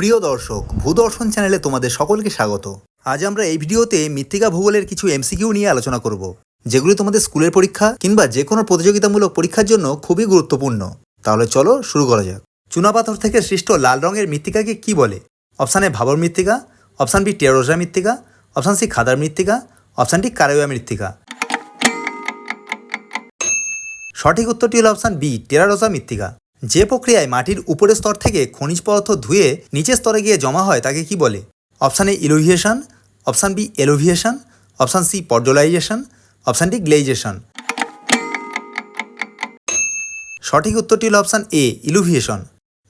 প্রিয় দর্শক, ভূদর্শন চ্যানেলে তোমাদের সকলকে স্বাগত। আজ আমরা এই ভিডিওতে মৃত্তিকা ভূগোলের কিছু এমসিকিউ নিয়ে আলোচনা করব, যেগুলি তোমাদের স্কুলের পরীক্ষা কিংবা যে কোনো প্রতিযোগিতামূলক পরীক্ষার জন্য খুবই গুরুত্বপূর্ণ। তাহলে চলো শুরু করা যাক। চুনাপাথর থেকে সৃষ্ট লাল রঙের মৃত্তিকাকে কি বলে? অপশান এ ভাবর মৃত্তিকা, অপশান বি টেরোজা মৃত্তিকা, অপশান সি খাদার মৃত্তিকা, অপশান ডি কারাইয়া মৃত্তিকা। সঠিক উত্তরটি হলো অপশান বি টেরারোজা মৃত্তিকা। যে প্রক্রিয়ায় মাটির উপরের স্তর থেকে খনিজ পদার্থ ধুয়ে নিচের স্তরে গিয়ে জমা হয় তাকে কি বলে? Option A eluviation, option B illuviation, option C podzolization, option D gleization. সঠিক উত্তরটি হলো অপশান এ ইলুভিয়েশন।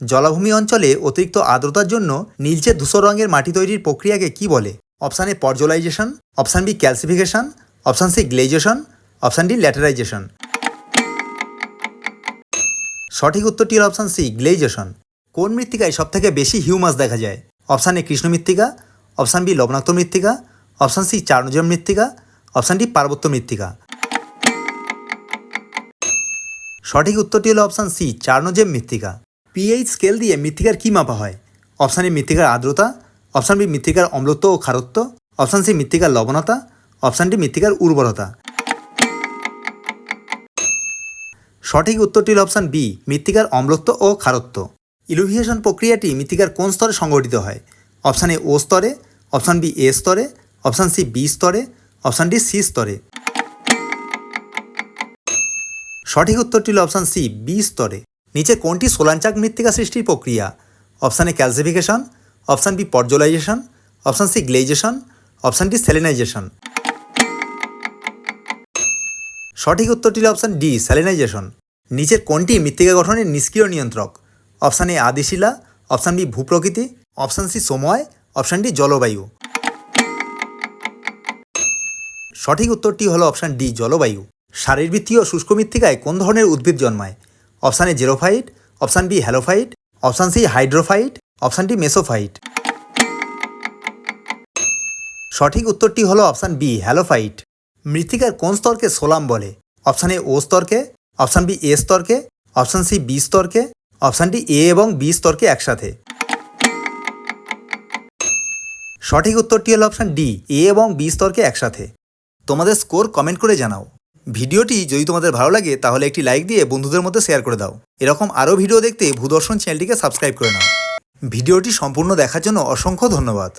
জলাভূমি অঞ্চলে অতিরিক্ত আর্দ্রতার জন্য নীলচে ধূসর রঙের মাটি তৈরির প্রক্রিয়াকে কি বলে? Option A podzolization, option B calcification, option C gleization, option D laterization. সঠিক উত্তরটি হল অপশান সি গ্লেইজেশন। কোন মৃত্তিকায় সবথেকে বেশি হিউমাস দেখা যায়? অপশান এ কৃষ্ণ মৃত্তিকা, অপশান বি লবণাক্ত মৃত্তিকা, অপশান সি চার্নোজেম মৃত্তিকা, অপশান ডি পার্বত্য মৃত্তিকা। সঠিক উত্তরটি হল অপশান সি চার্নোজেম মৃত্তিকা। পিএইচ স্কেল দিয়ে মৃত্তিকার কী মাপা হয়? অপশান এ মৃত্তিকার আর্দ্রতা, অপশান বি মৃত্তিকার অম্লত্ব ও ক্ষারত্ব, অপশান সি মৃত্তিকার লবণতা, অপশান ডি মৃত্তিকার উর্বরতা। সঠিক উত্তরটি হল অপশান বি মৃত্তিকার অম্লত্ব ও ক্ষারত্ব। ইলুভিয়েশন প্রক্রিয়াটি মৃত্তিকার কোন স্তরে সংঘটিত হয়? অপশান এ ও স্তরে, অপশান বি এ স্তরে, অপশান সি বি স্তরে, অপশান ডি সি স্তরে। সঠিক উত্তরটি হল অপশান সি বি স্তরে। নিচে কোনটি সোলাঞ্চাক মৃত্তিকা সৃষ্টির প্রক্রিয়া? Option A calcification, option B podzolization, option C gleization, option D salinization. সঠিক উত্তরটি হল অপশান ডি স্যালিনাইজেশন। নিচের কোনটি মৃত্তিকা গঠনের নিষ্ক্রিয় নিয়ন্ত্রক? অপশান এ আদিশিলা, অপশান বি ভূপ্রকৃতি, অপশান সি সময়, অপশান ডি জলবায়ু। সঠিক উত্তরটি হলো অপশান ডি জলবায়ু। শারীরবৃত্তীয় শুষ্ক মৃত্তিকায় কোন ধরনের উদ্ভিদ জন্মায়? Option A xerophyte, option B halophyte, option C hydrophyte, option D mesophyte. সঠিক উত্তরটি হলো অপশান বি হ্যালোফাইট। মৃত্তিকার কোন স্তরকে সোলাম বলে? অপশান এ ও স্তরকে, অপশান বি এ স্তরকে, অপশান সি বি স্তরকে, অপশান ডি এ এবং বি স্তরকে একসাথে। সঠিক উত্তরটি হলো অপশান ডি এ এবং বি স্তরকে একসাথে। তোমাদের স্কোর কমেন্ট করে জানাও। ভিডিওটি যদি তোমাদের ভালো লাগে তাহলে একটি লাইক দিয়ে বন্ধুদের মধ্যে শেয়ার করে দাও। এরকম আরও ভিডিও দেখতে ভূদর্শন চ্যানেলটিকে সাবস্ক্রাইব করে নাও। ভিডিওটি সম্পূর্ণ দেখার জন্য অসংখ্য ধন্যবাদ।